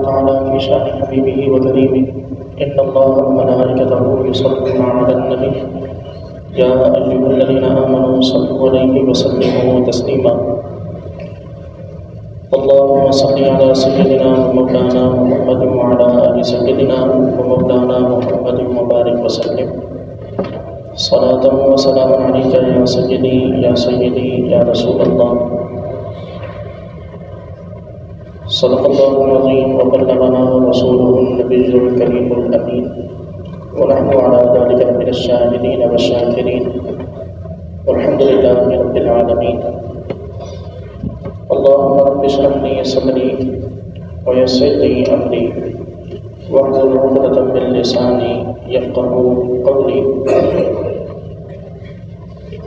تعالى في شأن حبيبه وكريمه إن الله وملائكته يصلون على النبي يا أيها الذين آمنوا صلوا عليه وسلموا تسليما اللهم صل على سيدنا ومولانا محمد وعلى آل سيدنا ومولانا محمد وبارك وسلم صلاة وسلام عليك يا سيدي يا سيدي يا رسول الله صدق الله العظيم وبلغنا رسوله النبي الكريم الأمين ونحن على ذلك من الشاهدين والشاكرين والحمد لله رب العالمين اللهم رب اشرح لي صدري ويسر لي أمري واحلل عقدة من لساني يفقهوا قولي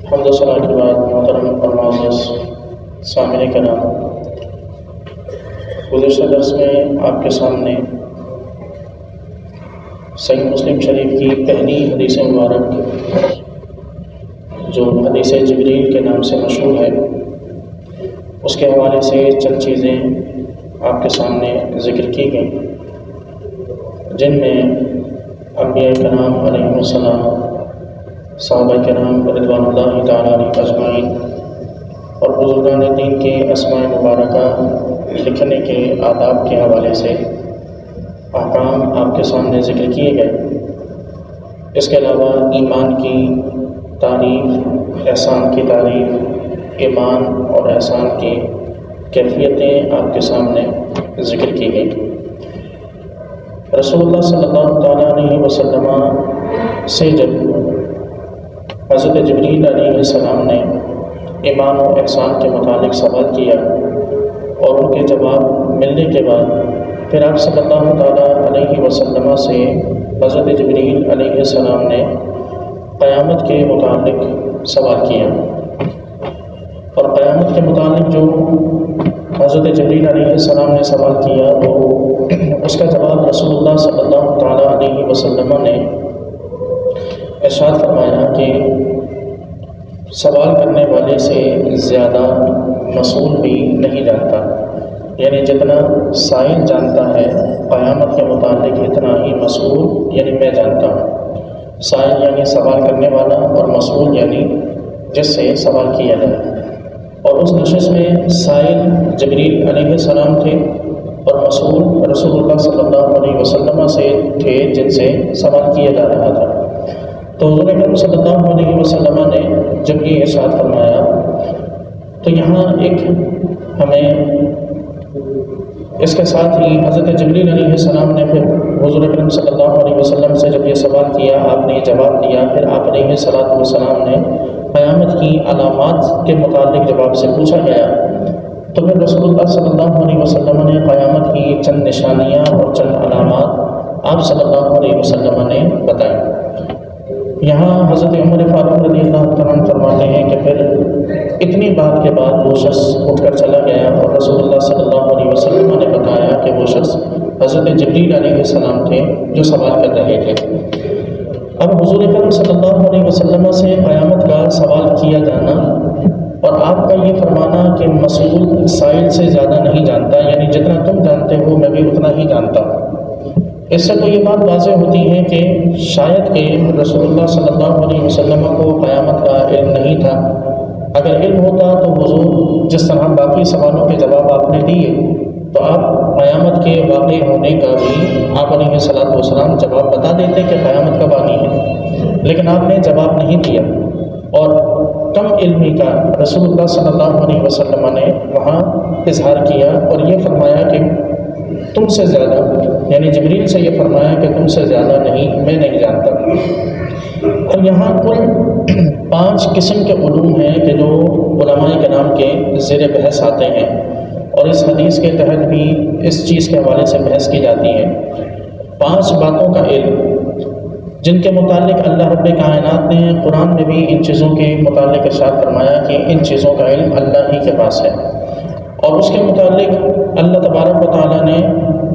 حمد و ثنا کے بعد محترم اور معزز سامعین کرام، گزشتہ درس میں آپ کے سامنے صحیح مسلم شریف کی پہلی حدیث مبارک جو حدیث جبریل کے نام سے مشہور ہے، اس کے حوالے سے چند چیزیں آپ کے سامنے ذکر کی گئیں، جن میں انبیاء کرام علیہ السلام، صحابہ کرام رضوان اللہ تعالیٰ علیہ اجمعین اور بزرگان دین کے اسماء مبارکہ لکھنے کے آداب کے حوالے سے احکام آپ کے سامنے ذکر کیے گئے۔ اس کے علاوہ ایمان کی تعریف، احسان کی تعریف، ایمان اور احسان کی کیفیتیں آپ کے سامنے ذکر کی گئی۔ رسول اللہ صلی اللہ تعالیٰ علیہ وسلم سے جب حضرت جبریل علیہ السلام نے ایمان و احسان کے متعلق سوال کیا اور ان کے جواب ملنے کے بعد پھر آپ صلی اللہ تعالیٰ علیہ وسلم سے حضرت جبریل علیہ السلام نے قیامت کے متعلق سوال کیا، اور قیامت کے متعلق جو حضرت جبریل علیہ السلام نے سوال کیا تو اس کا جواب رسول اللہ صلی اللہ تعالیٰ علیہ وسلم نے ارشاد فرمایا کہ سوال کرنے والے سے زیادہ مسئول بھی نہیں جانتا، یعنی جتنا سائل جانتا ہے قیامت کے متعلق اتنا ہی مسئول یعنی میں جانتا ہوں۔ سائل یعنی سوال کرنے والا، اور مسئول یعنی جس سے سوال کیا جائے۔ اور اس نشست میں سائل جبریل علیہ السلام تھے اور مسئول رسول اللہ صلی اللہ علیہ وسلم سے تھے جن سے سوال کیا جا رہا تھا۔ تو حضور اکرم صلی اللہ علیہ وسلم نے جب یہ ارشاد فرمایا تو یہاں ایک ہمیں اس کے ساتھ ہی حضرت جبریل علیہ السلام نے پھر حضور اکرم صلی اللہ علیہ وسلم سے جب یہ سوال کیا، آپ نے جواب دیا، پھر آپ علیہ السلام نے قیامت کی علامات کے متعلق جب آپ سے پوچھا گیا تو پھر رسول اللہ صلی اللہ علیہ وسلم نے قیامت کی چند نشانیاں اور چند علامات آپ صلی اللہ علیہ وسلم نے بتائیں۔ یہاں حضرت عمر فاروق رضی اللہ تعالیٰ عنہ فرماتے ہیں کہ پھر اتنی بات کے بعد وہ شخص اٹھ کر چلا گیا اور رسول اللہ صلی اللہ علیہ وسلم نے بتایا کہ وہ شخص حضرت جبریل علیہ السلام تھے جو سوال کر رہے تھے۔ اب حضور اکرم صلی اللہ علیہ وسلم سے قیامت کا سوال کیا جانا اور آپ کا یہ فرمانا کہ مسئول سائل سے زیادہ نہیں جانتا، یعنی جتنا تم جانتے ہو میں بھی اتنا ہی جانتا ہوں، اس سے تو یہ بات واضح ہوتی ہے کہ شاید کہ رسول اللہ صلی اللہ علیہ وسلم کو قیامت کا علم نہیں تھا۔ اگر علم ہوتا تو حضور جس طرح باقی سوالوں کے جواب آپ نے دیے تو آپ قیامت کے واقع ہونے کا بھی آپ علیہ السلام جواب بتا دیتے کہ قیامت کب آنی ہے، لیکن آپ نے جواب نہیں دیا، اور کم علمی کا رسول اللہ صلی اللہ علیہ وسلم نے وہاں اظہار کیا اور یہ فرمایا کہ تم سے زیادہ، یعنی جبریل سے یہ فرمایا کہ تم سے زیادہ نہیں، میں نہیں جانتا۔ اور یہاں کل 5 قسم کے علوم ہیں کہ جو علماء کرام کے زیر بحث آتے ہیں، اور اس حدیث کے تحت بھی اس چیز کے حوالے سے بحث کی جاتی ہے۔ 5 باتوں کا علم جن کے متعلق اللہ رب کائنات نے قرآن میں بھی ان چیزوں کے متعلق ارشاد فرمایا کہ ان چیزوں کا علم اللہ ہی کے پاس ہے، اور اس کے متعلق اللہ تبارک و تعالیٰ نے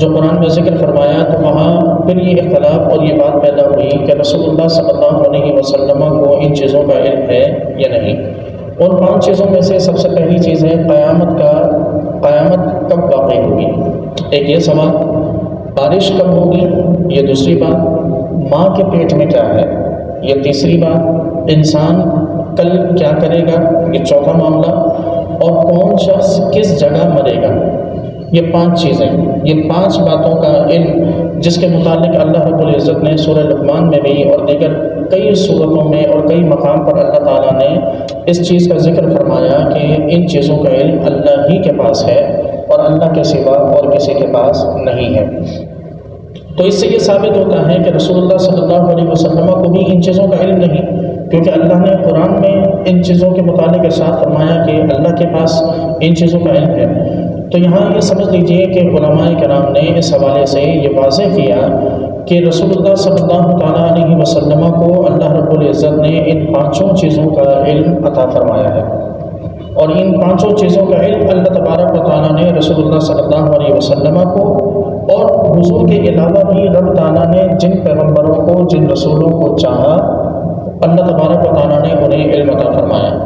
جو قرآن میں ذکر فرمایا تو وہاں پھر یہ اختلاف اور یہ بات پیدا ہوئی کہ رسول اللہ صلی اللہ علیہ وسلم کو ان چیزوں کا علم ہے یا نہیں۔ ان 5 چیزوں میں سے سب سے پہلی چیز ہے قیامت کب واقع ہوگی، ایک یہ سوال۔ بارش کب ہوگی یہ دوسری بات، ماں کے پیٹ میں کیا ہے یہ تیسری بات، انسان کل کیا کرے گا یہ چوتھا معاملہ، اور کون شخص کس جگہ مرے گا، یہ 5 چیزیں، یہ 5 باتوں کا علم جس کے متعلق اللہ رب العزت نے سورہ لقمان میں بھی اور دیگر کئی صورتوں میں اور کئی مقام پر اللہ تعالیٰ نے اس چیز کا ذکر فرمایا کہ ان چیزوں کا علم اللہ ہی کے پاس ہے اور اللہ کے سوا اور کسی کے پاس نہیں ہے۔ تو اس سے یہ ثابت ہوتا ہے کہ رسول اللہ صلی اللہ علیہ وسلم کو بھی ان چیزوں کا علم نہیں، کیونکہ اللہ نے قرآن میں ان چیزوں کے متعلق ارشاد فرمایا کہ اللہ کے پاس ان چیزوں کا علم ہے۔ تو یہاں یہ سمجھ لیجئے کہ علماء کرام نے اس حوالے سے یہ واضح کیا کہ رسول اللہ صلی اللہ تعالیٰ علیہ وسلم کو اللہ رب العزت نے ان 5 چیزوں کا علم عطا فرمایا ہے، اور ان 5 چیزوں کا علم اللہ تبارک و تعالیٰ نے رسول اللہ صلی اللہ علیہ وسلم کو اور حضور کے علاوہ بھی رب تعالیٰ نے جن پیغمبروں کو جن رسولوں کو چاہا اللہ تبارک و تعالیٰ نے انہیں علم عطا فرمایا۔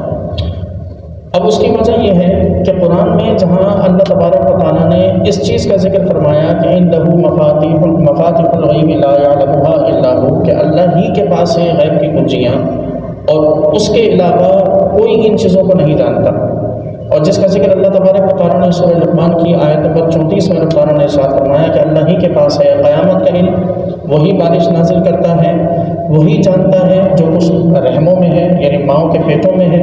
اب اس کی وجہ یہ ہے کہ قرآن میں جہاں اللہ تبارک و تعالیٰ نے اس چیز کا ذکر فرمایا کہ عنده مفاتیح الغیب لا یعلمها الا هو، کہ اللہ ہی کے پاس ہے غیب کی کنجیاں اور اس کے علاوہ کوئی ان چیزوں کو نہیں جانتا، اور جس کا ذکر اللہ تبارک و تعالیٰ نے سورہ لقمان کی آیت نمبر 34 میں رب تعالیٰ نے ارشاد فرمایا کہ اللہ ہی کے پاس ہے قیامت کا علم، وہی بارش نازل کرتا ہے، وہی جانتا ہے جو کچھ رحموں میں ہے یعنی ماؤں کے پیٹوں میں ہے،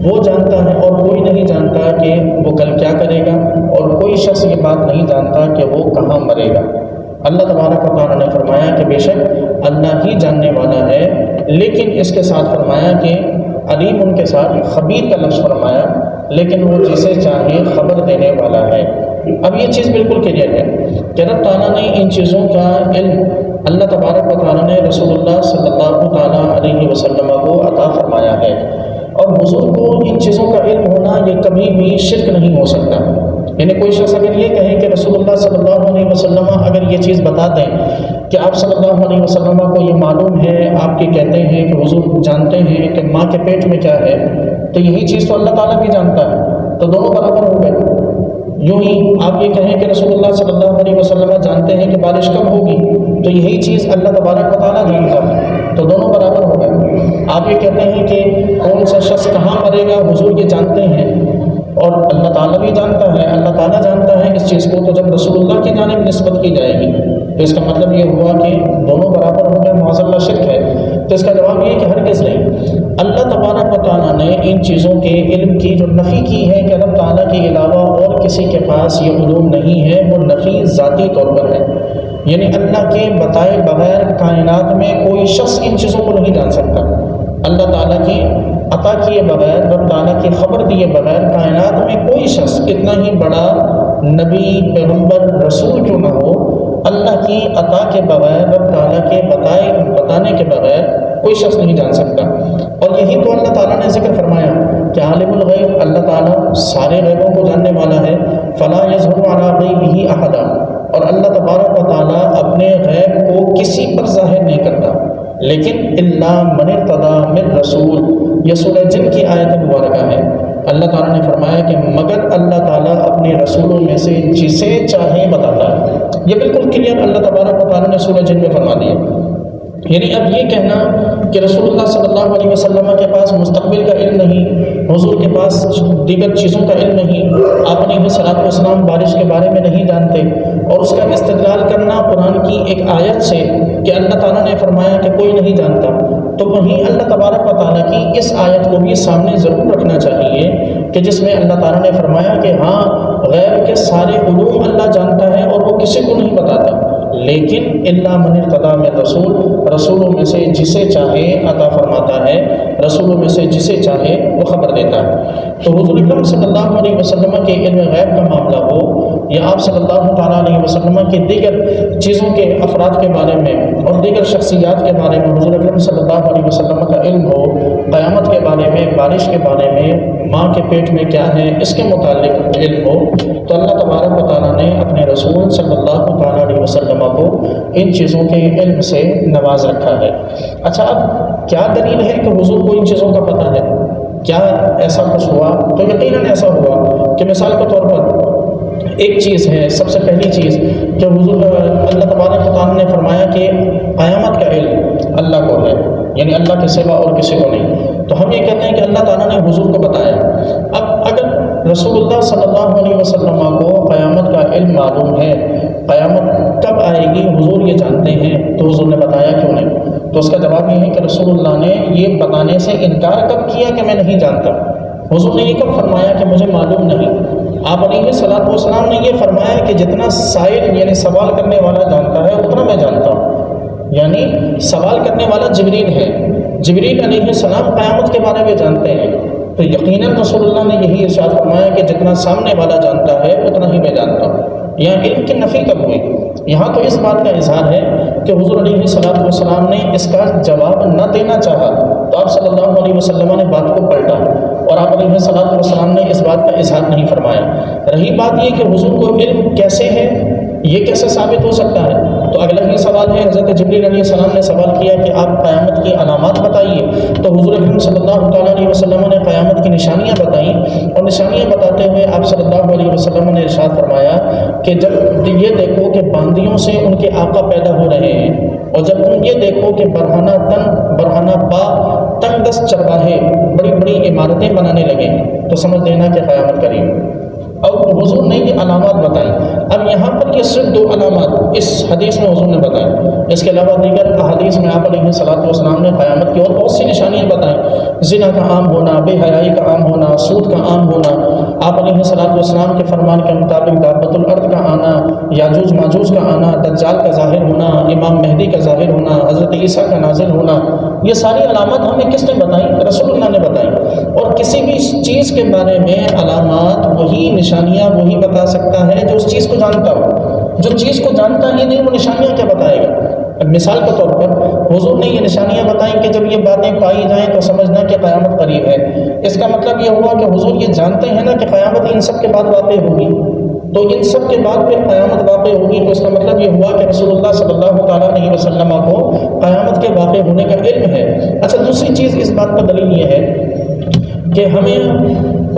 وہ جانتا ہے، اور کوئی نہیں جانتا کہ وہ کل کیا کرے گا، اور کوئی شخص یہ بات نہیں جانتا کہ وہ کہاں مرے گا۔ اللہ تبارک و تعالیٰ نے فرمایا کہ بے شک اللہ ہی جاننے والا ہے، لیکن اس کے ساتھ فرمایا کہ علیم ان کے ساتھ خبیر کا لفظ فرمایا، لیکن وہ جسے چاہے خبر دینے والا ہے۔ اب یہ چیز بالکل کلیئر ہے کہ رب تعالیٰ نے ان چیزوں کا علم اللہ تبارک و تعالیٰ نے رسول اللہ صلی اللہ تعالیٰ علیہ وسلم کو عطا فرمایا ہے، اور حضور کو ان چیزوں کا علم ہونا یہ کبھی بھی شرک نہیں ہو سکتا۔ یعنی کوئی شخص اگر یہ کہے کہ رسول اللہ صلی اللہ علیہ وسلم اگر یہ چیز بتا دیں کہ آپ صلی اللہ علیہ وسلم کو یہ معلوم ہے، آپ کے کہتے ہیں کہ حضور جانتے ہیں کہ ماں کے پیٹ میں کیا ہے، تو یہی چیز تو اللہ تعالیٰ بھی جانتا ہے، تو دونوں برابر ہو گئے۔ یوں ہی آپ یہ کہیں کہ رسول اللہ صلی اللہ علیہ وسلم جانتے ہیں کہ بارش کب ہوگی، تو یہی چیز اللہ تبارک و تعالیٰ جانتا ہے، تو دونوں برابر ہو گئے۔ آپ یہ کہتے ہیں کہ کون سا شخص کہاں مرے گا، حضور یہ جانتے ہیں اور اللہ تعالیٰ بھی جانتا ہے، اللہ تعالیٰ جانتا ہے اس چیز کو، تو جب رسول اللہ کی جانب نسبت کی جائے گی تو اس کا مطلب یہ ہوا کہ دونوں برابر ہو گئے، معاذ اللہ شرک ہے۔ تو اس کا جواب یہ کہ ہرگز نہیں۔ اللہ تبارک و تعالیٰ نے ان چیزوں کے علم کی جو نفی کی ہے کہ اللہ تعالیٰ کے علاوہ اور کسی کے پاس یہ علوم نہیں ہے، وہ نفی ذاتی طور پر ہے، یعنی اللہ کے بتائے بغیر کائنات میں کوئی شخص ان چیزوں کو نہیں جان سکتا۔ اللہ تعالیٰ کی عطا کیے بغیر، رب تعالیٰ کی خبر دیے بغیر کائنات میں کوئی شخص کتنا ہی بڑا نبی پیغمبر رسول کیوں نہ ہو، اللہ کی عطا کے بغیر، رب تعالیٰ کے بتانے کے بغیر کوئی شخص نہیں جان سکتا۔ اور یہی تو اللہ تعالیٰ نے ذکر فرمایا کہ عالم الغیب، اللہ تعالیٰ سارے غیبوں کو جاننے والا ہے، فلا یظہر علی غیبہ احدا، اور اللہ تبارک و تعالیٰ اپنے غیب کو کسی پر ظاہر نہیں کرتا، لیکن الا من ارتضی من رسول، یہ سورہ جن کی آیت مبارکہ ہے۔ اللہ تعالیٰ نے فرمایا کہ مگر اللہ تعالیٰ اپنے رسولوں میں سے جسے چاہے بتاتا ہے۔ یہ بالکل کلیئر اللہ تبارک و تعالیٰ نے سورہ جن میں فرما دیا۔ یعنی اب یہ کہنا کہ رسول اللہ صلی اللہ علیہ وسلم کے پاس مستقبل کا علم نہیں، حضور کے پاس دیگر چیزوں کا علم نہیں، آپ علیہ الصلوۃ والسلام بارش کے بارے میں نہیں جانتے، اور اس کا استدلال کرنا قرآن کی ایک آیت سے کہ اللہ تعالیٰ نے فرمایا کہ کوئی نہیں جانتا، تو وہیں اللہ تبارک و تعالیٰ کی اس آیت کو بھی سامنے ضرور رکھنا چاہیے کہ جس میں اللہ تعالیٰ نے فرمایا کہ ہاں غیب کے سارے علوم اللہ جانتا ہے اور وہ کسی کو نہیں بتاتا، لیکن الا من ارتضی من رسول، رسولوں میں سے جسے چاہے عطا فرماتا ہے، رسولوں میں سے جسے چاہے وہ خبر دیتا ہے۔ تو حضور اکرم صلی اللہ علیہ وسلم کے علم غیب کا معاملہ ہو یا آپ صلی اللہ تعالیٰ علیہ وسلم کے دیگر چیزوں کے افراد کے بارے میں اور دیگر شخصیات کے بارے میں حضور اکرم صلی اللہ علیہ وسلم کا علم ہو، قیامت کے بارے میں، بارش کے بارے میں، ماں کے پیٹ میں کیا ہے اس کے متعلق علم ہو، تو اللہ تبارک و تعالیٰ نے اپنے رسول صلی اللہ تعالیٰ علیہ وسلم کو ان چیزوں کے علم سے نواز رکھا ہے۔ اچھا، اب کیا دلیل ہے کہ حضور کو ان چیزوں کا پتہ ہے؟ کیا ایسا کچھ ہوا؟ تو یقیناً ایسا ہوا کہ مثال کے طور پر ایک چیز ہے، سب سے پہلی چیز کہ حضور اللہ تبارک و تعالیٰ نے فرمایا کہ قیامت کا علم اللہ کو ہے، یعنی اللہ کے سوا اور کسی کو نہیں۔ تو ہم یہ کہتے ہیں کہ اللہ تعالیٰ نے حضور کو بتایا۔ اب اگر رسول اللہ صلی اللہ علیہ وسلم کو قیامت کا علم معلوم ہے، قیامت کب آئے گی حضور یہ جانتے ہیں، تو حضور نے بتایا کیوں نہیں؟ تو اس کا جواب یہ ہے کہ رسول اللہ نے یہ بتانے سے انکار کب کیا کہ میں نہیں جانتا؟ حضور نے یہ کب فرمایا کہ مجھے معلوم نہیں؟ آپ علیہ الصلوۃ والسلام نے یہ فرمایا کہ جتنا سائل یعنی سوال کرنے والا جانتا ہے اتنا میں جانتا ہوں، یعنی سوال کرنے والا جبریل ہے، جبریل علیہ السلام قیامت کے بارے میں جانتے ہیں، تو یقیناً رسول اللہ نے یہی ارشاد فرمایا کہ جتنا سامنے والا جانتا ہے اتنا ہی میں جانتا ہوں۔ یہاں علم کی نفی کب ہوئی؟ یہاں تو اس بات کا اظہار ہے کہ حضور علیہ الصلوۃ والسلام نے اس کا جواب نہ دینا چاہا تو آپ صلی اللہ علیہ وسلم نے بات کو پلٹا اور آپ علیہ الصلوۃ والسلام نے اس بات کا اظہار نہیں فرمایا۔ رہی بات یہ کہ حضور کو علم کیسے ہے، یہ کیسے ثابت ہو سکتا ہے؟ تو اگلا ہی سوال ہے، حضرت جبریل علیہ السلام نے سوال کیا کہ آپ قیامت کی علامات بتائیے، تو حضور اکرم صلی اللہ تعالیٰ علیہ وسلم نے قیامت کی نشانیاں بتائیں، اور نشانیاں بتاتے ہوئے آپ صلی اللہ علیہ وسلم نے ارشاد فرمایا کہ جب یہ دیکھو کہ باندیوں سے ان کے آقا پیدا ہو رہے ہیں، اور جب تم یہ دیکھو کہ برہنہ تن برہنہ با تنگ دست چرواہے بڑی بڑی عمارتیں بنانے لگے ہیں، تو سمجھ لینا کہ قیامت قریب۔ اور حضور نے یہ علامات بتائیں۔ اب یہاں پر یہ صرف 2 علامات اس حدیث میں حضور نے بتائیں، اس کے علاوہ دیگر احادیث میں آپ علیہ الصلوۃ والسلام نے قیامت کی اور بہت سی نشانیاں بتائیں، زنا کا عام ہونا، بے حیائی کا عام ہونا، سود کا عام ہونا، آپ علیہ الصلوۃ والسلام کے فرمان کے مطابق دابۃ الارض کا آنا، یاجوج ماجوج کا آنا، دجال کا ظاہر ہونا، امام مہدی کا ظاہر ہونا، حضرت عیسیٰ کا نازل ہونا، یہ ساری علامات ہمیں کس نے بتائیں؟ رسول اللہ نے بتائیں۔ اور کسی بھی چیز کے بارے میں علامات وہی نشانیاں وہی بتا سکتا ہے جو اس چیز کو جانتا ہو، جو چیز کو جانتا ہی نہیں وہ نشانیاں کیا بتائے گا؟ مثال کے طور پر حضور نے یہ نشانیاں بتائیں کہ جب یہ باتیں پائی جائیں تو سمجھنا کہ قیامت قریب ہے۔ اس کا مطلب یہ ہوا کہ حضور یہ جانتے ہیں نا کہ قیامت ان سب کے بعد واقع ہوگی، تو ان سب کے بعد پھر قیامت واقع ہوگی، تو اس کا مطلب یہ ہوا کہ رسول اللہ صلی اللہ تعالیٰ علیہ وسلم کو قیامت کے واقع ہونے کا علم ہے۔ اچھا، دوسری چیز اس بات پر دلیل یہ ہے کہ ہمیں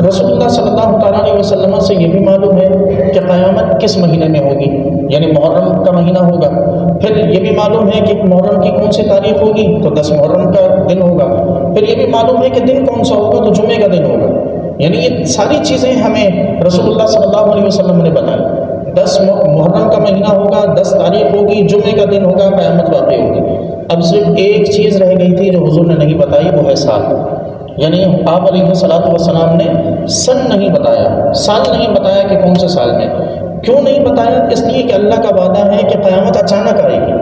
رسول اللہ صلی اللہ تعالیٰ علیہ وسلم سے یہ بھی معلوم ہے کہ قیامت کس مہینے میں ہوگی، یعنی محرم کا مہینہ ہوگا۔ پھر یہ بھی معلوم ہے کہ محرم کی کون سی تاریخ ہوگی، تو 10 محرم کا دن ہوگا۔ پھر یہ بھی معلوم ہے کہ دن کون سا ہوگا، تو جمعے کا دن ہوگا۔ یعنی یہ ساری چیزیں ہمیں رسول اللہ صلی اللہ علیہ وسلم نے بتائی۔ 10 محرم کا مہینہ ہوگا، 10 تاریخ ہوگی، جمعے کا دن ہوگا، قیامت واقع ہوگی۔ اب صرف ایک چیز رہ گئی تھی جو حضور نے نہیں بتائی، وہ ہے سال، یعنی آپ علیہ الصلوۃ والسلام نے سن نہیں بتایا، سال نہیں بتایا کہ کون سے سال میں۔ کیوں نہیں بتایا؟ اس لیے کہ اللہ کا وعدہ ہے کہ قیامت اچانک آئے گی۔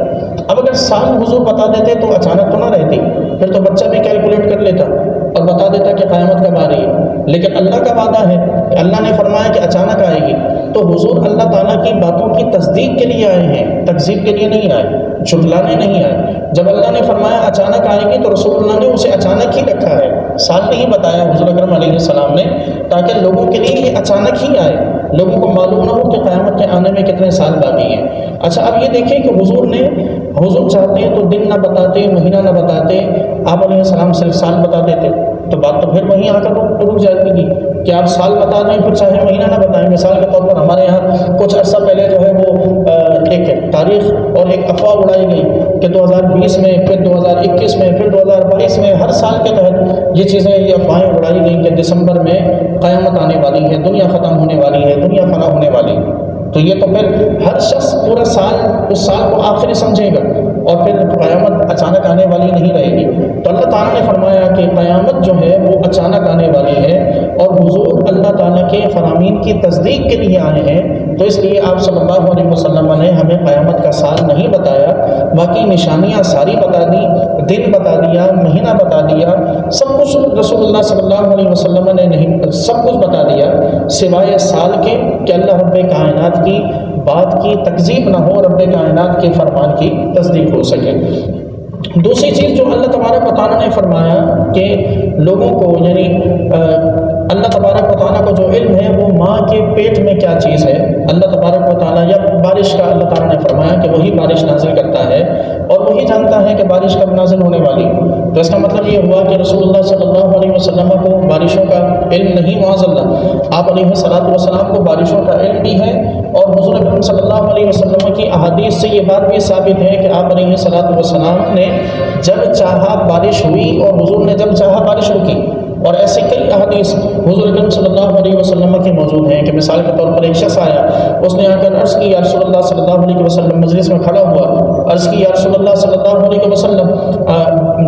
اب اگر سال حضور بتا دیتے تو اچانک تو نہ رہتی، پھر تو بچہ بھی کیلکولیٹ کر لیتا اور بتا دیتا کہ قیامت کب آ رہی ہے۔ لیکن اللہ کا وعدہ ہے کہ اللہ نے فرمایا کہ اچانک آئے گی، تو حضور اللہ تعالیٰ کی باتوں کی تصدیق کے لیے آئے ہیں، تکذیب کے لیے نہیں آئے، جھٹلانے نہیں آئے۔ جب اللہ نے فرمایا اچانک آئے گی تو رسول اللہ نے اسے اچانک ہی رکھا ہے، سال نہیں بتایا حضور اکرم علیہ السلام نے، تاکہ لوگوں کے لیے یہ اچانک ہی آئے، لوگوں کو معلوم نہ ہو کہ قیامت کے آنے میں کتنے سال باقی ہیں۔ اچھا، اب یہ دیکھیں کہ حضور چاہتے ہیں تو دن نہ بتاتے، مہینہ نہ بتاتے، آپ علیہ السلام صرف سال بتا دیتے، تو بات تو پھر وہیں آ کر رک جاتی گی کہ آپ سال بتا دیں پھر چاہے مہینہ نہ بتائیں۔ مثال کے طور پر ہمارے یہاں کچھ عرصہ پہلے جو ہے وہ ایک تاریخ اور ایک افواہ اڑائی گئی کہ 2020 میں، پھر 2021 میں، پھر 2022 میں، ہر سال کے تحت یہ چیزیں، یہ افواہیں اڑائی گئیں کہ دسمبر میں قیامت آنے والی ہے، دنیا ختم ہونے والی ہے، دنیا فنا ہونے والی ہے۔ تو یہ تو پھر ہر شخص پورا سال اس سال کو آخری سمجھے گا، اور پھر قیامت اچانک آنے والی نہیں رہے گی۔ تو اللہ تعالیٰ نے فرمایا کہ قیامت جو ہے وہ اچانک آنے والی ہے، اور حضور اللہ تعالیٰ کے فرامین کی تصدیق کے لیے آئے ہیں، تو اس لیے آپ صلی اللہ علیہ وسلم نے ہمیں قیامت کا سال نہیں بتایا، باقی نشانیاں ساری بتا دی، دن بتا دیا، مہینہ بتا دیا، سب کچھ رسول اللہ صلی اللہ علیہ وسلم نے نہیں، سب کچھ بتا دیا سوائے سال کے کہ اللہ رب کائنات کی بات کی تکذیب نہ ہو، رب کائنات کے فرمان کی تصدیق ہو سکے۔ دوسری چیز جو اللہ تبارک و تعالیٰ نے فرمایا کہ لوگوں کو، یعنی اللہ تبارک و تعالیٰ کو جو علم ہے وہ ماں کے پیٹ میں کیا چیز ہے، اللہ تبارک و تعالیٰ، یا بارش کا اللہ تعالیٰ نے فرمایا کہ وہی بارش نازل کرتا ہے، اور وہی جانتا ہے کہ بارش کب نازل ہونے والی. تو اس کا مطلب یہ ہوا کہ رسول اللہ صلی اللہ علیہ وسلم کو بارشوں کا علم نہیں معاذ اللہ. آپ علیہ الصلوۃ والسلام کو بارشوں کا علم بھی ہے, اور حضور اکرم صلی اللہ علیہ وسلم کی احادیث سے یہ بات بھی ثابت ہے کہ آپ علیہ الصلوۃ والسلام نے جب چاہا بارش ہوئی اور حضور نے جب چاہا بارش رکی. اور ایسے کئی احادیث حضور اکرم صلی اللہ علیہ وسلم کی موجود ہیں کہ مثال کے طور پر ایک شخص آیا, اس نے آ کر عرض کی یا رسول اللہ صلی اللہ علیہ وسلم, مجلس میں کھڑا ہوا, عرض کی یا رسول اللہ صلی اللہ علیہ وسلم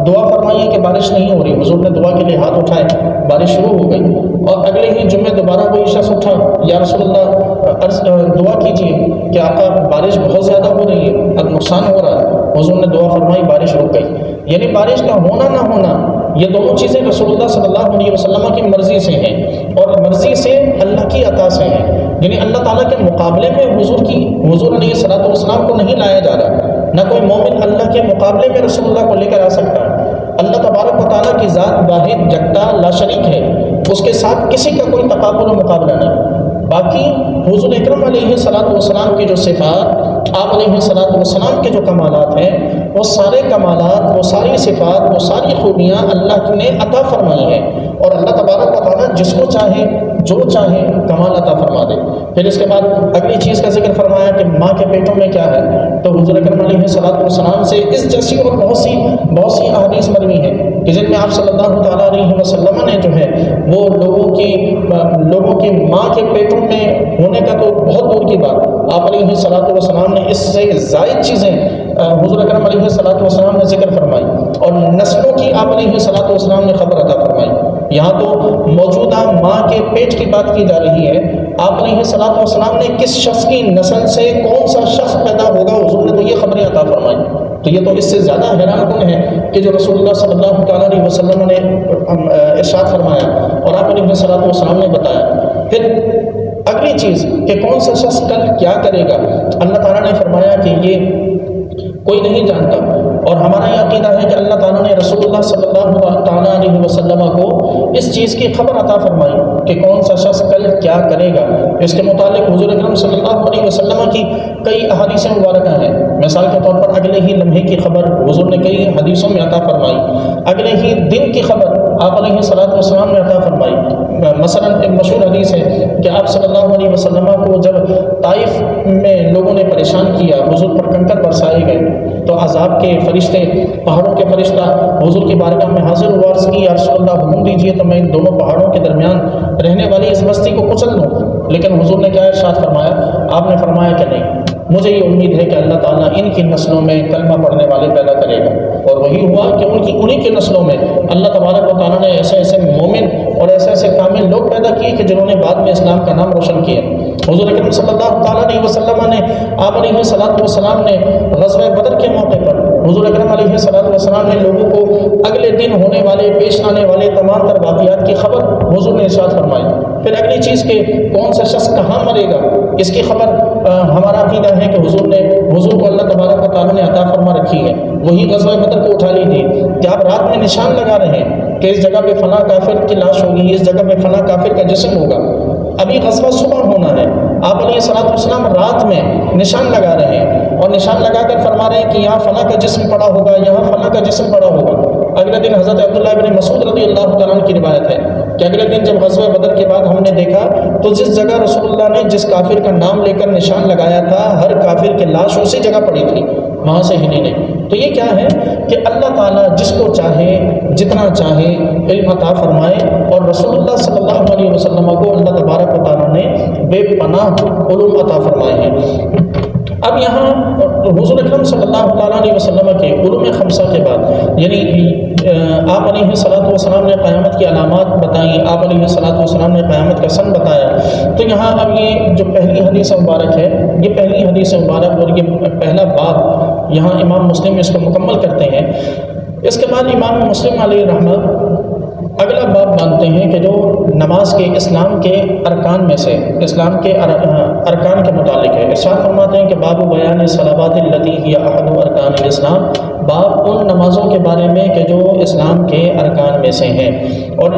دعا فرمائیے کہ بارش نہیں ہو رہی. حضور نے دعا کے لیے ہاتھ اٹھائے, بارش شروع ہو گئی, اور اگلے ہی جمعے دوبارہ وہی شخص اٹھا, یا رسول اللہ دعا کیجیے کہ آقا بارش بہت زیادہ ہو رہی ہے, اب نقصان ہو رہا ہے. حضور نے دعا فرمائی, بارش رک گئی. یعنی بارش کا ہونا نہ ہونا یہ دونوں چیزیں رسول اللہ صلی اللہ علیہ وسلم کی مرضی سے ہیں, اور مرضی سے اللہ کی عطا سے ہیں. یعنی اللہ تعالیٰ کے مقابلے میں حضور علیہ الصلوۃ والسلام کو نہیں لایا جا رہا. نہ کوئی مومن اللہ کے مقابلے میں رسول اللہ کو لے کر آ سکتا ہے. اللہ تبارک و تعالیٰ کی ذات واحد یکتا لا شریک ہے, اس کے ساتھ کسی کا کوئی تقابل و مقابلہ نہیں. باقی حضور اکرم علیہ الصلوۃ والسلام کی جو صفات, آپ علیہ الصلوۃ والسلام کے جو کمالات ہیں, وہ سارے کمالات, وہ ساری صفات, وہ ساری خوبیاں اللہ نے عطا فرمائی ہیں, اور اللہ تبارک و تعالیٰ جس کو چاہے جو چاہے کمال عطا فرما دے. پھر اس کے بعد اگلی چیز کا ذکر فرمایا کہ ماں کے پیٹوں میں کیا ہے. تو حضور اکرم علیہ الصلوۃ والسلام سے اس جیسی اور بہت سی احادیث مروی ہیں کہ جن میں آپ صلی اللہ تعالیٰ علیہ وسلم نے جو ہے وہ لوگوں کی ماں کے پیٹوں میں ہونے کا تو بہت دور کی بات, آپ علیہ الصلوۃ والسلام نے اس سے زائد چیزیں حضور اکرم علیہ الصلوۃ والسلام نے ذکر فرمائی, اور نسلوں کی آپ علیہ الصلوۃ والسلام نے خبر عطا فرمائی. یہاں تو موجودہ ماں کے پیٹ کی بات کی جا رہی ہے, آپ علیہ الصلوۃ والسلام نے کس شخص کی نسل سے کون سا شخص پیدا ہوگا حضور نے تو یہ خبریں عطا فرمائی. تو یہ تو اس سے زیادہ حیران کن ہے کہ جو رسول اللہ صلی اللہ تعالیٰ علیہ وسلم نے ارشاد فرمایا اور آپ علیہ الصلوۃ والسلام نے بتایا. پھر اگلی چیز کہ کون سا شخص کل کیا کرے گا, اللہ تعالیٰ نے فرمایا کہ یہ کوئی نہیں جانتا, اور ہمارا یہ عقیدہ ہے کہ اللہ تعالیٰ نے رسول اللہ صلی اللہ تعالیٰ علیہ وسلم کو اس چیز کی خبر عطا فرمائی کہ کون سا شخص کل کیا کرے گا. اس کے متعلق حضور اکرم صلی اللہ علیہ وسلم کی کئی احادیث مبارکہ ہیں. مثال کے طور پر اگلے ہی لمحے کی خبر حضور نے کئی حدیثوں میں عطا فرمائی, اگلے ہی دن کی خبر آپ علیہ الصلوۃ والسلام نے عطا فرمائی. مثلا ایک مشہور حدیث ہے کہ آپ صلی اللہ علیہ وسلم کو جب طائف میں لوگوں نے پریشان کیا, حضور پر کنکر برسائے گئے, تو عذاب کے فرشتے, پہاڑوں کے فرشتہ حضور کی بارگاہ میں حاضر ہوا, عرض کی یا رسول اللہ حکم دیجیے تو میں ان دونوں پہاڑوں کے درمیان رہنے والی اس بستی کو کچل دوں. لیکن حضور نے کیا ارشاد فرمایا, آپ نے فرمایا کہ نہیں, مجھے یہ امید ہے کہ اللہ تعالیٰ ان کی نسلوں میں کلمہ پڑھنے والے پیدا کرے گا. اور وہی ہوا کہ انہی کی نسلوں میں اللہ تبارک و تعالیٰ نے ایسے مومن اور ایسے کامل لوگ پیدا کیے کہ جنہوں نے بعد میں اسلام کا نام روشن کیا. حضور اکرم صلی اللہ تعالیٰ علیہ وسلم نے, آپ علیہ الصلوۃ والسلام نے غزوہ بدر کے موقع پر حضور اکرم علیہ الصلوۃ والسلام نے لوگوں کو اگلے دن ہونے والے, پیش آنے والے تمام تر واقعات کی خبر حضور نے ارشاد فرمائی. پھر اگلی چیز کہ کون سا شخص کہاں مرے گا, اس کی خبر ہمارا عقیدہ ہے کہ حضور کو اللہ تبارک و تعالیٰ نے عطا فرما رکھی ہے. وہی غزوہ بدر کو اٹھا لیجیے کہ آپ رات میں نشان لگا رہے ہیں کہ اس جگہ پہ فلاں کافر کی لاش ہوگی, اس جگہ پہ فلاں کافر کا جسم ہوگا. ابھی غزوہ صبح ہونا ہے, آپ علیہ الصلوۃ والسلام رات میں نشان لگا رہے ہیں, اور نشان لگا کر فرما رہے ہیں کہ یہاں فلاں کا جسم پڑا ہوگا, یہاں فلاں کا جسم پڑا ہوگا. اگلے دن حضرت عبداللہ بن مسعود رضی اللہ تعالیٰ عنہ کی روایت ہے کہ اگلے دن جب غزوہ بدر کے بعد ہم نے دیکھا تو جس جگہ رسول اللہ نے جس کافر کا نام لے کر نشان لگایا تھا, ہر کافر کی لاش اسی جگہ پڑی تھی, وہاں سے ہلی نہیں. تو یہ کیا ہے کہ اللہ تعالیٰ جس کو چاہے جتنا چاہے علم عطا فرمائے, اور رسول اللہ صلی اللہ علیہ وسلم کو اللہ تبارک و تعالیٰ نے بے پناہ علوم عطا فرمائے ہیں. اب یہاں حضور اکرم صلی اللہ تعالیٰ علیہ وسلم کے علوم خمسہ کے بعد, یعنی آپ علیہ الصلوۃ والسلام نے قیامت کی علامات بتائیں, آپ علیہ الصلوۃ والسلام نے قیامت کا سن بتایا. تو یہاں اب یہ جو پہلی حدیث مبارک ہے, یہ پہلی حدیث مبارک اور یہ پہلا باب یہاں امام مسلم اس کو مکمل کرتے ہیں. اس کے بعد امام مسلم علیہ رحمہ اگلا باب مانتے ہیں کہ جو نماز کے اسلام کے ارکان میں سے اسلام کے ارکان کے متعلق ہے۔ ارشاد فرماتے ہیں کہ باب بیان صلوات التی ہی احد ارکان الاسلام، باب ان نمازوں کے بارے میں کہ جو اسلام کے ارکان میں سے ہیں۔ اور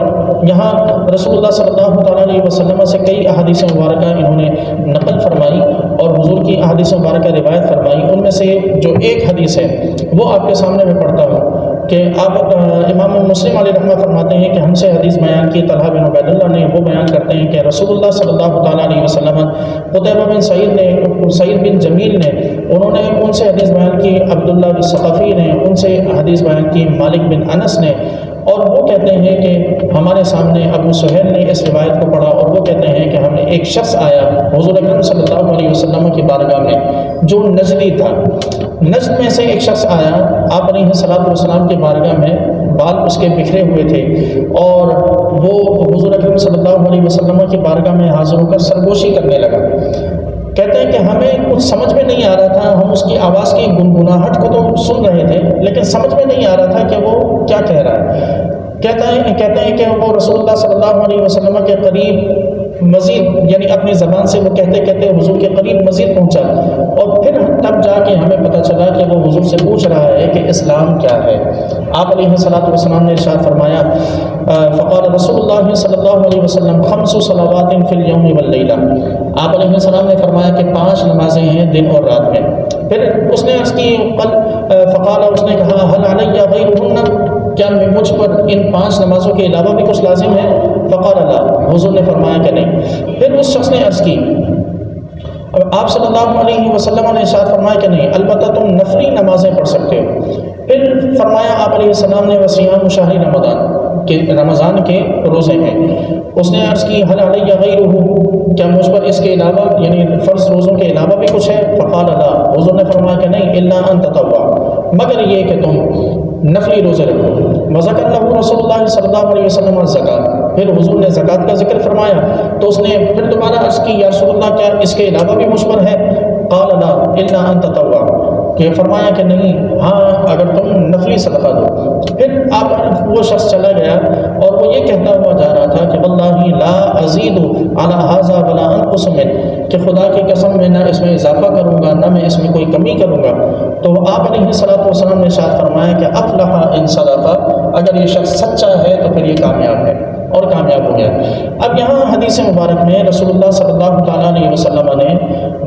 یہاں رسول اللہ صلی اللہ تعالیٰ علیہ وسلم سے کئی احادیث مبارکہ انہوں نے نقل فرمائی اور حضور کی احادیث مبارکہ روایت فرمائی۔ ان میں سے جو ایک حدیث ہے وہ آپ کے سامنے میں پڑھتا ہوں کہ آپ امام مسلم علیہ رحمہ فرماتے ہیں کہ ہم سے حدیث بیان کی طلحہ بن عبید اللہ نے، وہ بیان کرتے ہیں کہ رسول اللہ صلی اللہ تعالیٰ علیہ وسلم قتیبہ بن سعید بن جمیل نے، انہوں نے ان سے حدیث بیان کی، عبداللہ بن ثقفی نے ان سے حدیث بیان کی، مالک بن انس نے، اور وہ کہتے ہیں کہ ہمارے سامنے ابو سہیل نے اس روایت کو پڑھا اور وہ کہتے ہیں کہ ہمیں ایک شخص آیا حضور اکرم صلی اللہ علیہ وسلم کی بارگاہ میں جو نجدی تھا، نجد میں سے ایک شخص آیا آپ علیہ الصلوۃ والسلام کی بارگاہ میں، بال اس کے بکھرے ہوئے تھے اور وہ حضور اکرم صلی اللہ علیہ وسلم کی بارگاہ میں حاضر ہو کر سرگوشی کرنے لگا۔ کہتے ہیں کہ ہمیں کچھ سمجھ میں نہیں آ رہا تھا، ہم اس کی آواز کی گنگناہٹ کو تو سن رہے تھے لیکن سمجھ میں نہیں آ رہا تھا کہ وہ کیا کہہ رہا ہے۔ کہتے ہیں کہ وہ رسول اللہ صلی اللہ علیہ وسلم کے قریب مزید یعنی اپنی زبان سے وہ کہتے کہتے حضور کے قریب مزید پہنچا اور پھر تب جا کے ہمیں پتہ چلا کہ وہ حضور سے پوچھ رہا ہے کہ اسلام کیا ہے۔ آپ علیہ الصلوۃ والسلام نے ارشاد فرمایا فقال رسول اللہ صلی اللہ علیہ وسلم 5 صلوات فی الیوم واللیلہ، آپ علیہ السلام نے فرمایا کہ 5 نمازیں ہیں دن اور رات میں۔ پھر اس نے عرض کی فقال، اس نے کہا حل علی غیرہن، کیا مجھ پر ان 5 نمازوں کے علاوہ بھی کچھ لازم ہے؟ فقال لا، حضور نے فرمایا کہ نہیں۔ پھر اس شخص نے عرض کی، آپ صلی اللہ علیہ وسلم نے ارشاد فرمایا کہ نہیں، البتہ تم نفلی نمازیں پڑھ سکتے ہو۔ پھر فرمایا آپ علیہ السلام نے وصیام شہر رمضان، کہ رمضان کے روزے ہیں۔ اس نے عرض کی حل علی غیرہ، کیا مجھ پر اس کے علاوہ یعنی فرض روزوں کے علاوہ بھی کچھ ہے؟ فقال لا، حضور نے فرمایا کہ نہیں، الا ان تطوع، مگر یہ کہ تم نفلی روزے رکھو۔ وذکر لہ رسول اللہ صلی اللہ علیہ وسلم الزکوٰۃ، پھر حضور نے زکوٰۃ کا ذکر فرمایا تو اس نے پھر دوبارہ عرض کی یا رسول اللہ کیا اس کے علاوہ بھی مجھ پر ہے؟ قال لا الا ان تطوع، کہ فرمایا کہ نہیں ہاں اگر تم نفلی صدقہ دو۔ پھر آپ وہ شخص چلا گیا اور وہ یہ کہتا ہوا جا رہا تھا کہ واللہ لا ازید علی ھذا ولا انقص من، کہ خدا کی قسم میں نہ اس میں اضافہ کروں گا نہ میں اس میں کوئی کمی کروں گا۔ تو آپ علیہ الصلوۃ والسلام نے ارشاد فرمایا کہ افلح ان صدق، اگر یہ شخص سچا ہے تو پھر یہ کامیاب ہے اور کامیاب ہو گیا۔ اب یہاں حدیث مبارک میں رسول اللہ صلی اللہ تعالیٰ علیہ وسلم نے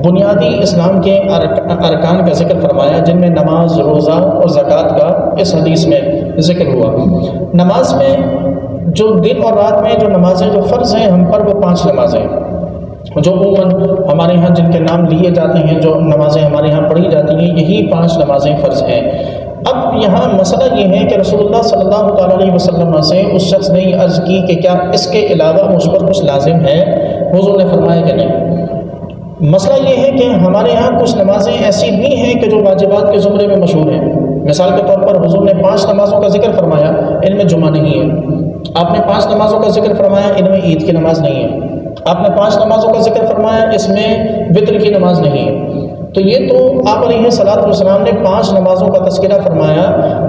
بنیادی اسلام کے ارکان کا ذکر فرمایا جن میں نماز، روزہ اور زکوٰۃ کا اس حدیث میں ذکر ہوا۔ نماز میں جو دن اور رات میں جو نمازیں جو فرض ہیں ہم پر، وہ 5 نمازیں جو عموماً ہمارے ہاں جن کے نام لیے جاتے ہیں، جو نمازیں ہمارے ہاں پڑھی جاتی ہیں، یہی 5 نمازیں فرض ہیں۔ اب یہاں مسئلہ یہ ہے کہ رسول اللہ صلی اللہ تعالیٰ علیہ وسلم سے اس شخص نے یہ عرض کی کہ کیا اس کے علاوہ مجھ پر کچھ لازم ہے؟ حضور نے فرمایا کہ نہیں۔ مسئلہ یہ ہے کہ ہمارے ہاں کچھ نمازیں ایسی بھی ہیں کہ جو واجبات کے زمرے میں مشہور ہیں۔ مثال کے طور پر حضور نے 5 نمازوں کا ذکر فرمایا، ان میں جمعہ نہیں ہے۔ آپ نے 5 نمازوں کا ذکر فرمایا، ان میں عید کی نماز نہیں ہے۔ آپ نے 5 نمازوں کا ذکر فرمایا، اس میں وطر کی نماز نہیں ہے۔ تو یہ تو آپ علیہ الصلوۃ والسلام نے 5 نمازوں کا تذکرہ فرمایا،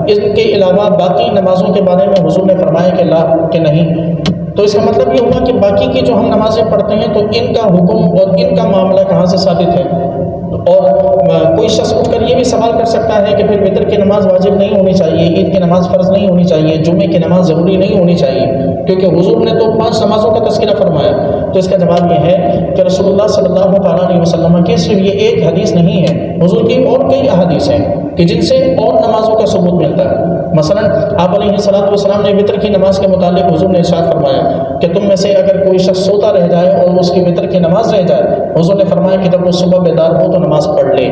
اس کے علاوہ باقی نمازوں کے بارے میں حضور نے فرمایا کہ لا، کہ نہیں۔ تو اس کا مطلب یہ ہوا کہ باقی کی جو ہم نمازیں پڑھتے ہیں تو ان کا حکم اور ان کا معاملہ کہاں سے ثابت ہے؟ اور کوئی شخص اٹھ کر یہ بھی سوال کر سکتا ہے کہ پھر وطر کی نماز واجب نہیں ہونی چاہیے، عید کی نماز فرض نہیں ہونی چاہیے، جمعے کی نماز ضروری نہیں ہونی چاہیے، کیونکہ حضور نے تو 5 نمازوں کا تذکرہ فرمایا۔ تو اس کا جواب یہ ہے کہ رسول اللہ صلی اللہ تعالیٰ علیہ وسلم کی صرف یہ ایک حدیث نہیں ہے، حضور کی اور کئی احادیث ہیں کہ جن سے اور نمازوں کا ثبوت ملتا ہے۔ مثلا آپ علیہ الصلوۃ والسلام نے وطر کی نماز کے متعلق حضور نے ارشاد فرمایا کہ تم میں سے اگر کوئی شخص سوتا رہ جائے اور اس کی وطر کی نماز رہ جائے، حضور نے فرمایا کہ جب وہ صبح بیدار ہو تو نماز پڑھ لے۔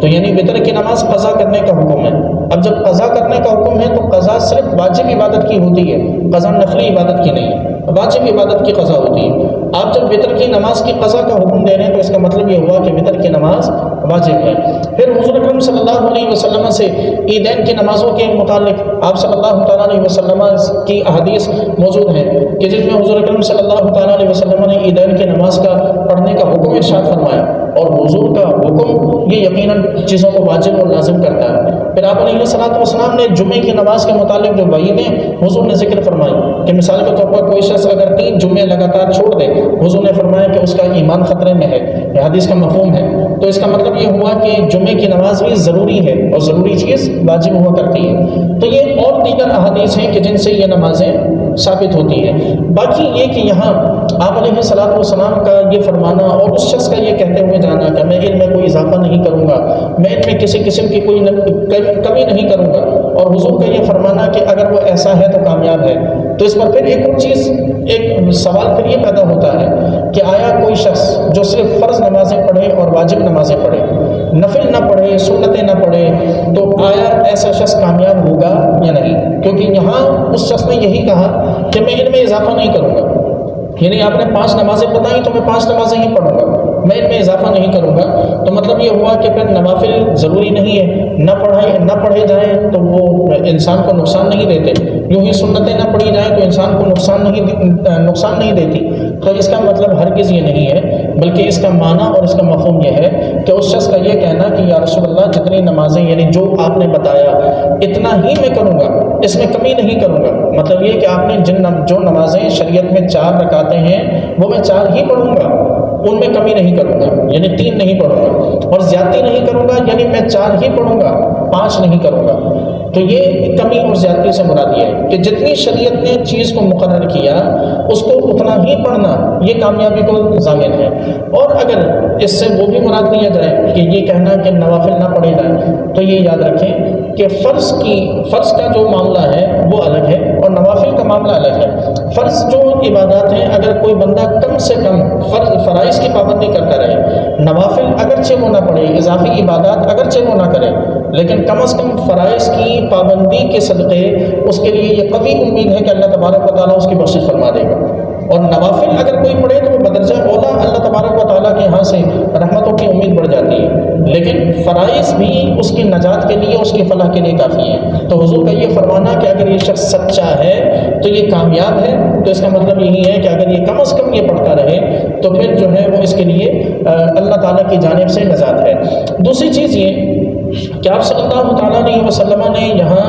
تو یعنی وطر کی نماز قضا کرنے کا حکم ہے۔ اب جب قضا کرنے کا حکم ہے تو قضا صرف واجب عبادت کی ہوتی ہے، قضا نفلی عبادت کی نہیں ہے، واجب عبادت کی قضا ہوتی ہے۔ آپ جب وطر کی نماز کی قضا کا حکم دے رہے ہیں تو اس کا مطلب یہ ہوا کہ وطر کی نماز واجب ہے۔ پھر حضور اکرم صلی اللہ علیہ وسلم سے عیدین کی نمازوں کے متعلق آپ صلی اللہ تعالیٰ علیہ وسلم کی احادیث موجود ہیں کہ جن میں حضور اکرم صلی اللہ تعالیٰ علیہ وسلم نے عیدین کی نماز کا پڑھنے کا حکم ارشاد فرمایا، اور حضور کا حکم یہ یقیناً چیزوں کو واجب اور لازم کرتا ہے۔ پھر آپ علیہ السلام نے جمعے کی نماز کے متعلق جو وعیدیں حضور نے ذکر فرمائی کہ مثال کے طور پر کوئی شخص اگر 3 جمعے لگاتار چھوڑ دے، حضور نے فرمایا کہ اس کا ایمان خطرے میں ہے، یہ حدیث کا مفہوم ہے۔ تو اس کا مطلب یہ ہوا کہ جمعے کی نماز بھی ضروری ہے اور ضروری چیز واجب ہوا کرتی ہے۔ تو یہ اور دیگر احادیث ہیں کہ جن سے یہ نمازیں ثابت ہوتی ہیں۔ باقی یہ کہ یہاں آپ علیہ السلام کا یہ فرمانا اور اس شخص کا یہ کہتے ہوئے جانا کہ میں علم میں کوئی اضافہ نہیں کروں گا، میں علم میں کسی قسم کی کوئی کمی نہیں کروں گا، اور حضور کا یہ فرمانا کہ اگر وہ ایسا ہے تو کامیاب ہے، تو اس پر پھر ایک اور چیز، ایک سوال پھر یہ پیدا ہوتا ہے کہ آیا کوئی شخص جو صرف فرض نمازیں پڑھے اور واجب نمازیں پڑھے، نفل نہ پڑھے، سنتیں نہ پڑھے، تو آیا ایسا شخص کامیاب ہوگا یا نہیں؟ کیونکہ یہاں اس شخص نے یہی کہا کہ میں علم میں اضافہ نہیں کروں گا، یعنی آپ نے 5 نمازیں بتائیں تو میں 5 نمازیں ہی پڑھوں گا، میں ان میں اضافہ نہیں کروں گا۔ تو مطلب یہ ہوا کہ پھر نوافل ضروری نہیں ہے، نہ پڑھے جائیں تو وہ انسان کو نقصان نہیں دیتے، یوں ہی سنتیں نہ پڑھی جائیں تو انسان کو نقصان نہیں دیتی۔ تو اس کا مطلب ہرگز یہ نہیں ہے، بلکہ اس کا معنی اور اس کا مفہوم یہ ہے کہ اس شخص کا یہ کہنا کہ یا رسول اللہ جتنی نمازیں یعنی جو آپ نے بتایا اتنا ہی میں کروں گا، اس میں کمی نہیں کروں گا۔ مطلب یہ کہ آپ نے جو نمازیں شریعت میں 4 رکعتیں ہیں وہ میں 4 ہی پڑھوں گا، ان میں کمی نہیں کروں گا، یعنی 3 نہیں پڑھوں گا، اور زیادتی نہیں کروں گا، یعنی میں 4 ہی پڑھوں گا، 5 نہیں کروں گا۔ تو یہ کمی اور زیادتی سے مراد یہ ہے کہ جتنی شریعت نے چیز کو مقرر کیا اس کو اتنا ہی پڑھنا یہ کامیابی کو ضامن ہے۔ اور اگر اس سے وہ بھی مراد لیا جائے کہ یہ کہنا کہ نوافل نہ پڑھے جائیں، تو یہ یاد رکھیں کہ فرض کا جو معاملہ ہے وہ الگ ہے اور نوافل کا معاملہ الگ ہے۔ فرض جو عبادات ہیں اگر کوئی بندہ کم سے کم فرائض کی پابندی کرتا رہے، نوافل اگرچہ وہ نہ پڑھے، اضافی عبادات اگرچہ وہ نہ کرے، لیکن کم از کم فرائض کی پابندی کے صدقے اس کے لیے یہ قوی امید ہے کہ اللہ تبارک و تعالیٰ اس کی بخشش فرما دے گا۔ اور نوافل اگر کوئی پڑھے تو وہ بدرجہ اولا اللہ تبارک و تعالیٰ کے یہاں سے رحمتوں کی امید بڑھ جاتی ہے، لیکن فرائض بھی اس کی نجات کے لیے، اس کی فلاح کے لیے کافی ہیں۔ تو حضور کا یہ فرمانا کہ اگر یہ شخص سچا ہے تو یہ کامیاب ہے، تو اس کا مطلب یہی ہے کہ اگر یہ کم از کم یہ پڑھتا رہے تو پھر جو ہے وہ اس کے لیے اللہ تعالیٰ کی جانب سے نجات ہے۔ دوسری چیز یہ کہ آپ صلی اللہ تعالیٰ علیہ وسلم نے یہاں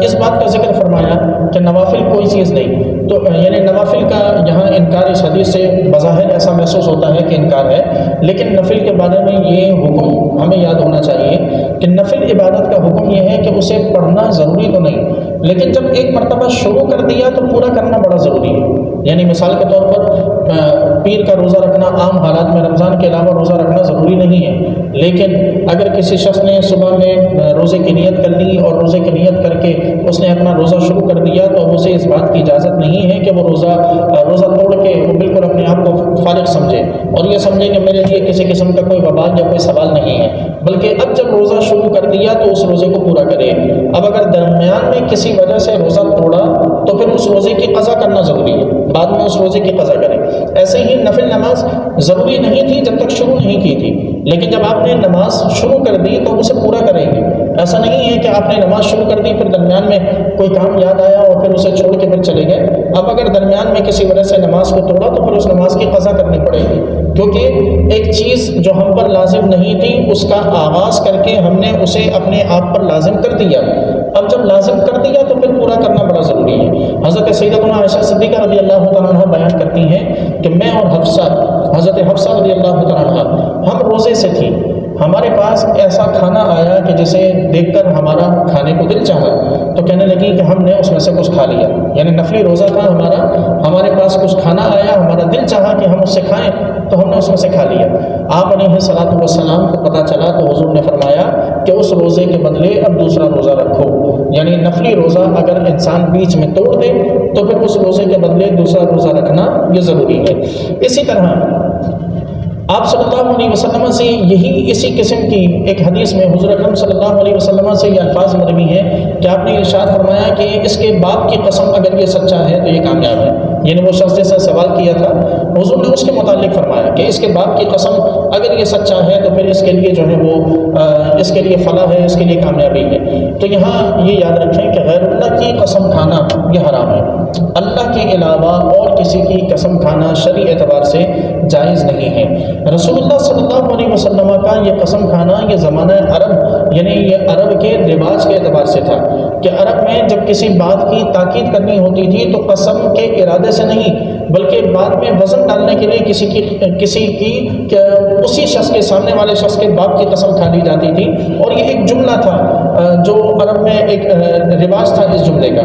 اس بات کا ذکر فرمایا کہ نوافل کوئی چیز نہیں، تو یعنی نوافل کا یہاں انکار اس حدیث سے بظاہر ایسا محسوس ہوتا ہے کہ انکار ہے، لیکن نفل کے بارے میں یہ حکم ہمیں یاد ہونا چاہیے کہ نفل عبادت کا حکم یہ ہے کہ اسے پڑھنا ضروری تو نہیں، لیکن جب ایک مرتبہ شروع کر دیا تو پورا کرنا بڑا ضروری ہے۔ یعنی مثال کے طور پر پیر کا روزہ رکھنا عام حالات میں رمضان کے علاوہ روزہ رکھنا ضروری نہیں ہے، لیکن اگر کسی شخص نے صبح میں روزے کی نیت کر لی اور روزے کی نیت کر کے اس نے اپنا روزہ شروع کر دیا تو اسے اس بات کی اجازت نہیں ہے کہ وہ روزہ توڑ کے وہ بالکل اپنے آپ کو فارغ سمجھے اور یہ سمجھے کہ میرے لیے کسی قسم کا کوئی وبال یا کوئی سوال نہیں ہے، بلکہ اب جب روزہ شروع کر دیا تو اس روزے کو پورا کرے۔ اب اگر درمیان میں کسی وجہ سے روزہ توڑا تو پھر اس روزے کی قضا کرنا ضروری ہے، بعد میں اس روزے کی قضا کرے۔ ایسے ہی نفل نماز ضروری نہیں تھی جب تک شروع نہیں کی تھی، لیکن جب آپ نے نماز شروع کر دی تو اسے پورا کریں گے۔ ایسا نہیں ہے کہ آپ نے نماز شروع کر دی پھر درمیان میں کوئی کام یاد آیا اور پھر اسے چھوڑ کے پھر چلے گئے۔ اب اگر درمیان میں کسی وجہ سے نماز کو توڑا تو پھر اس نماز کی قضا کرنی پڑے گی، کیونکہ ایک چیز جو ہم پر لازم نہیں تھی اس کا آغاز کر کے ہم نے اسے اپنے آپ پر لازم کر دیا، اب جب لازم کر دیا تو پھر پورا کرنا بڑا ضروری ہے۔ حضرت سیدتنا عائشہ صدیقہ رضی اللہ تعالیٰ عنہ بیان کرتی ہیں کہ میں اور حضرت حفصہ رضی اللہ تعالیٰ عنہ ہم روزے سے تھی، ہمارے پاس ایسا کھانا آیا کہ جسے دیکھ کر ہمارا کھانے کو دل چاہا، تو کہنے لگی کہ ہم نے اس میں سے کچھ کھا لیا، یعنی نفلی روزہ تھا ہمارے پاس کچھ کھانا آیا، ہمارا دل چاہا کہ ہم اس سے کھائیں تو ہم نے اس میں سے کھا لیا۔ آپ علیہ الصلوۃ والسلام کو پتہ چلا تو حضور نے فرمایا کہ اس روزے کے بدلے اب دوسرا روزہ رکھو، یعنی نفلی روزہ اگر انسان بیچ میں توڑ دے تو پھر اس روزے کے بدلے دوسرا روزہ رکھنا یہ ضروری ہے۔ اسی طرح آپ صلی اللہ علیہ وسلم سے اسی قسم کی ایک حدیث میں حضور اکرم صلی اللہ علیہ وسلم سے یہ الفاظ مروی ہیں کہ آپ نے ارشاد فرمایا کہ اس کے باپ کی قسم اگر یہ سچا ہے تو یہ کامیاب ہے، یعنی وہ شخص جیسا سوال کیا تھا حضور نے اس کے متعلق فرمایا کہ اس کے باپ کی قسم اگر یہ سچا ہے تو پھر اس کے لیے جو ہے وہ اس کے لیے فلاح ہے، اس کے لیے کامیابی ہے۔ تو یہاں یہ یاد رکھیں کہ غیر اللہ کی قسم کھانا یہ حرام ہے۔ اللہ کے علاوہ اور کسی کی قسم کھانا شرعی اعتبار سے جائز نہیں ہے۔ رسول اللہ صلی اللہ علیہ وسلم کا یہ قسم کھانا یہ زمانہ عرب، یعنی یہ عرب کے رواج کے اعتبار سے تھا کہ عرب میں جب کسی بات کی تاکید کرنی ہوتی تھی تو قسم کے ارادے سے نہیں بلکہ بعد میں وزن ڈالنے کے لیے کسی کی اسی شخص کے سامنے والے شخص کے باپ کی قسم کھا لی جاتی تھی، اور یہ ایک جملہ تھا جو عرب میں ایک رواج تھا اس جملے کا۔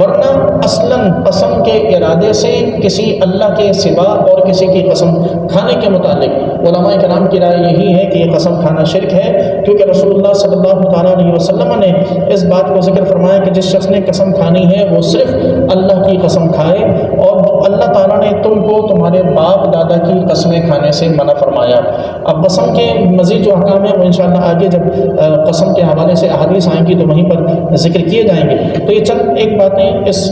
ورنہ اصلاً قسم کے ارادے سے کسی اللہ کے سوا اور کسی کی قسم کھانے کے متعلق علماء کرام کی رائے یہی ہے کہ یہ قسم کھانا شرک ہے، کیونکہ رسول اللہ صلی اللہ تعالیٰ علیہ وسلم نے اس بات کو ذکر فرمایا کہ جس شخص نے قسم کھانی ہے وہ صرف اللہ کی قسم کھائے، اور اللہ تعالیٰ نے تم کو تمہارے باپ دادا کی قسمیں کھانے سے منع فرمایا۔ اب قسم کے مزید جو احکام ہیں وہ انشاءاللہ آگے جب قسم کے حوالے سے احادیث آئیں گی تو وہیں پر ذکر کیے جائیں گے۔ تو یہ چند ایک باتیں اس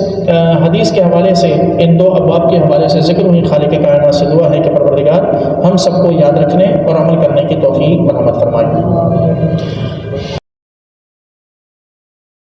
حدیث کے حوالے سے، ان دو ابواب کے حوالے سے ذکر ہوئی۔ خالق کائنات سے دعا ہے کہ پروردگار ہم سب کو یاد رکھنے اور عمل کرنے کی توفیق مرحمت فرمائے۔